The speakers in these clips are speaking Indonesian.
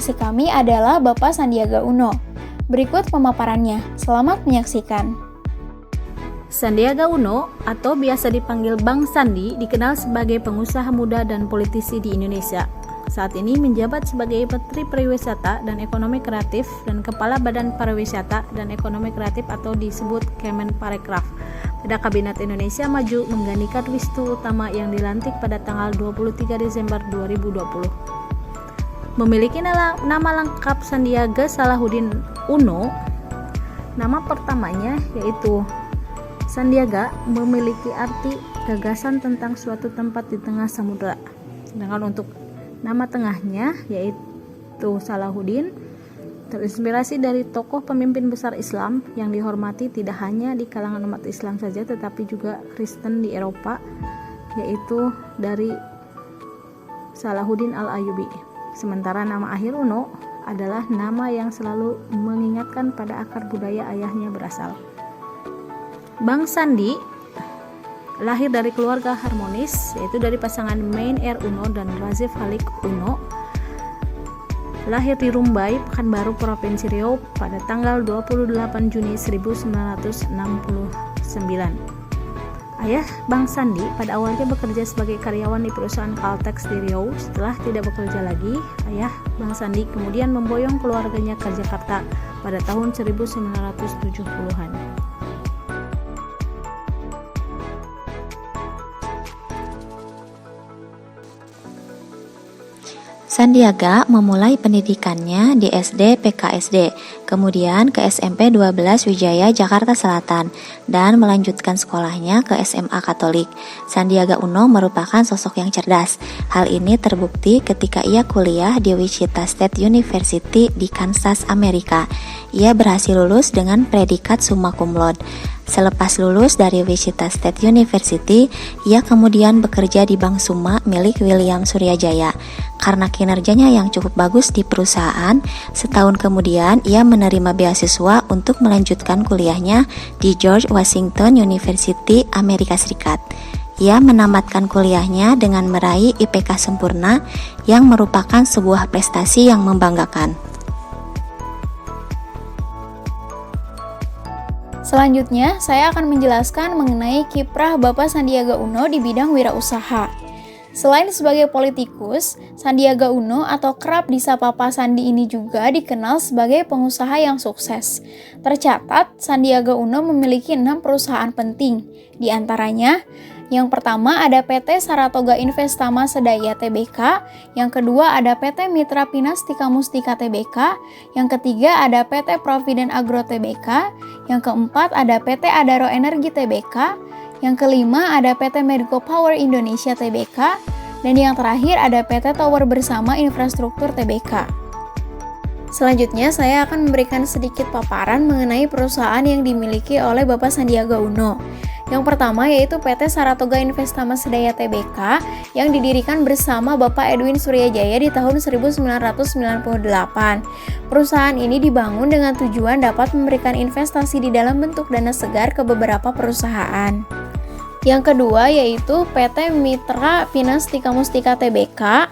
Kami adalah Bapak Sandiaga Uno. Berikut pemaparannya. Selamat menyaksikan. Sandiaga Uno atau biasa dipanggil Bang Sandi dikenal sebagai pengusaha muda dan politisi di Indonesia. Saat ini menjabat sebagai Menteri Pariwisata dan Ekonomi Kreatif dan Kepala Badan Pariwisata dan Ekonomi Kreatif atau disebut Kemenparekraf pada Kabinet Indonesia Maju menggantikan Wisnu Utama yang dilantik pada tanggal 23 Desember 2020. Memiliki nama lengkap Sandiaga Salahuddin Uno. Nama pertamanya yaitu Sandiaga memiliki arti gagasan tentang suatu tempat di tengah samudera. Sedangkan untuk nama tengahnya yaitu Salahuddin terinspirasi dari tokoh pemimpin besar Islam yang dihormati tidak hanya di kalangan umat Islam saja tetapi juga Kristen di Eropa, yaitu dari Salahuddin Al-Ayyubi. Sementara nama akhir Uno adalah nama yang selalu mengingatkan pada akar budaya ayahnya berasal. Bang Sandi lahir dari keluarga harmonis, yaitu dari pasangan Mein R. Uno dan Razif Halik Uno. Lahir di Rumbai, Pekanbaru, Provinsi Riau pada tanggal 28 Juni 1969. Ayah Bang Sandi pada awalnya bekerja sebagai karyawan di perusahaan Caltex di Riau. Setelah tidak bekerja lagi, ayah Bang Sandi kemudian memboyong keluarganya ke Jakarta pada tahun 1970-an. Sandiaga memulai pendidikannya di SD PKSD, kemudian ke SMP 12 Wijaya Jakarta Selatan, dan melanjutkan sekolahnya ke SMA Katolik. Sandiaga Uno merupakan sosok yang cerdas. Hal ini terbukti ketika ia kuliah di Wichita State University di Kansas, Amerika. Ia berhasil lulus dengan predikat summa cum laude. Selepas lulus dari Wichita State University, ia kemudian bekerja di Bank Summa milik William Suryajaya. Karena kinerjanya yang cukup bagus di perusahaan, setahun kemudian ia menerima beasiswa untuk melanjutkan kuliahnya di George Washington University, Amerika Serikat. Ia menamatkan kuliahnya dengan meraih IPK sempurna yang merupakan sebuah prestasi yang membanggakan. Selanjutnya, saya akan menjelaskan mengenai kiprah Bapak Sandiaga Uno di bidang wirausaha. Selain sebagai politikus, Sandiaga Uno atau kerap disapa Pak Sandi ini juga dikenal sebagai pengusaha yang sukses. Tercatat, Sandiaga Uno memiliki 6 perusahaan penting. Di antaranya, yang pertama ada PT Saratoga Investama Sedaya Tbk, yang kedua ada PT Mitra Pinastika Mustika Tbk, yang ketiga ada PT Providen Agro Tbk, yang keempat ada PT Adaro Energi Tbk, yang kelima ada PT Medco Power Indonesia Tbk, dan yang terakhir ada PT Tower Bersama Infrastruktur Tbk. Selanjutnya saya akan memberikan sedikit paparan mengenai perusahaan yang dimiliki oleh Bapak Sandiaga Uno. Yang pertama yaitu PT Saratoga Investama Sedaya Tbk yang didirikan bersama Bapak Edwin Suryajaya di tahun 1998. Perusahaan ini dibangun dengan tujuan dapat memberikan investasi di dalam bentuk dana segar ke beberapa perusahaan. Yang kedua yaitu PT Mitra Pinastika Mustika Tbk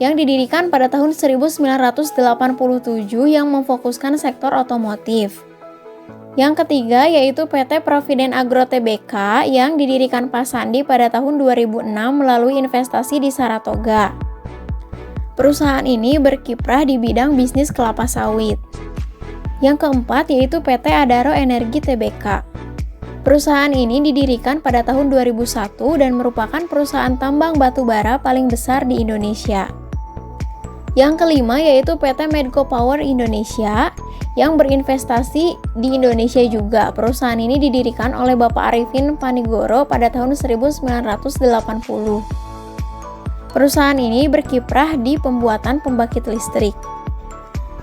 yang didirikan pada tahun 1987 yang memfokuskan sektor otomotif. Yang ketiga yaitu PT Providen Agro Tbk yang didirikan Pak Sandi pada tahun 2006 melalui investasi di Saratoga. Perusahaan ini berkiprah di bidang bisnis kelapa sawit. Yang keempat yaitu PT Adaro Energi Tbk. Perusahaan ini didirikan pada tahun 2001 dan merupakan perusahaan tambang batu bara paling besar di Indonesia. Yang kelima yaitu PT Medco Power Indonesia yang berinvestasi di Indonesia juga. Perusahaan ini didirikan oleh Bapak Arifin Panigoro pada tahun 1980. Perusahaan ini berkiprah di pembuatan pembangkit listrik.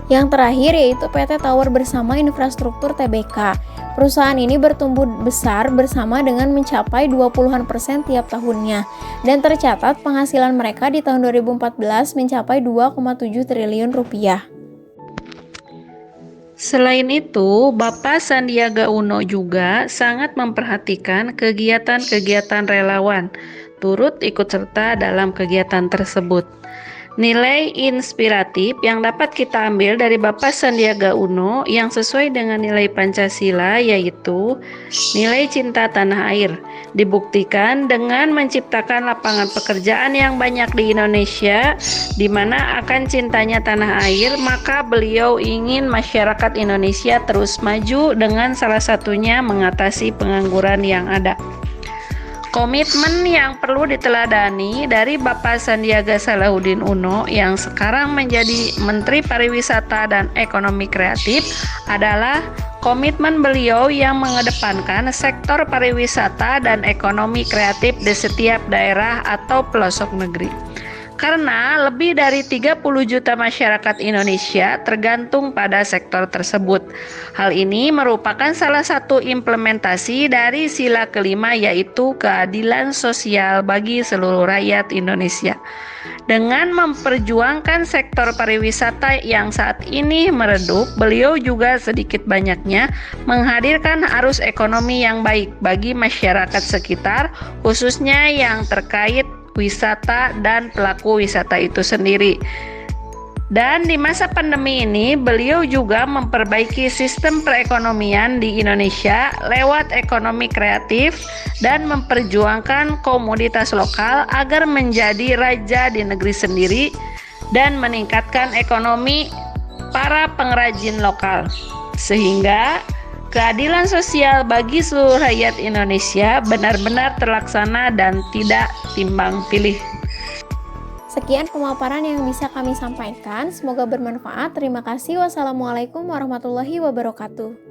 Yang terakhir yaitu PT Tower Bersama Infrastruktur Tbk. Perusahaan ini bertumbuh besar bersama dengan mencapai 20% tiap tahunnya. Dan tercatat penghasilan mereka di tahun 2014 mencapai 2,7 triliun rupiah. Selain itu, Bapak Sandiaga Uno juga sangat memperhatikan kegiatan-kegiatan relawan, turut ikut serta dalam kegiatan tersebut. Nilai inspiratif yang dapat kita ambil dari Bapak Sandiaga Uno yang sesuai dengan nilai Pancasila yaitu nilai cinta tanah air. Dibuktikan dengan menciptakan lapangan pekerjaan yang banyak di Indonesia, di mana akan cintanya tanah air, maka beliau ingin masyarakat Indonesia terus maju dengan salah satunya mengatasi pengangguran yang ada. Komitmen yang perlu diteladani dari Bapak Sandiaga Salahuddin Uno yang sekarang menjadi Menteri Pariwisata dan Ekonomi Kreatif adalah komitmen beliau yang mengedepankan sektor pariwisata dan ekonomi kreatif di setiap daerah atau pelosok negeri. Karena lebih dari 30 juta masyarakat Indonesia tergantung pada sektor tersebut. Hal ini merupakan salah satu implementasi dari sila kelima yaitu keadilan sosial bagi seluruh rakyat Indonesia. Dengan memperjuangkan sektor pariwisata yang saat ini meredup, beliau juga sedikit banyaknya menghadirkan arus ekonomi yang baik bagi masyarakat sekitar, khususnya yang terkait wisata dan pelaku wisata itu sendiri. Dan di masa pandemi ini beliau juga memperbaiki sistem perekonomian di Indonesia lewat ekonomi kreatif dan memperjuangkan komoditas lokal agar menjadi raja di negeri sendiri dan meningkatkan ekonomi para pengrajin lokal, sehingga keadilan sosial bagi seluruh rakyat Indonesia benar-benar terlaksana dan tidak timbang pilih. Sekian pemaparan yang bisa kami sampaikan, semoga bermanfaat. Terima kasih. Wassalamualaikum warahmatullahi wabarakatuh.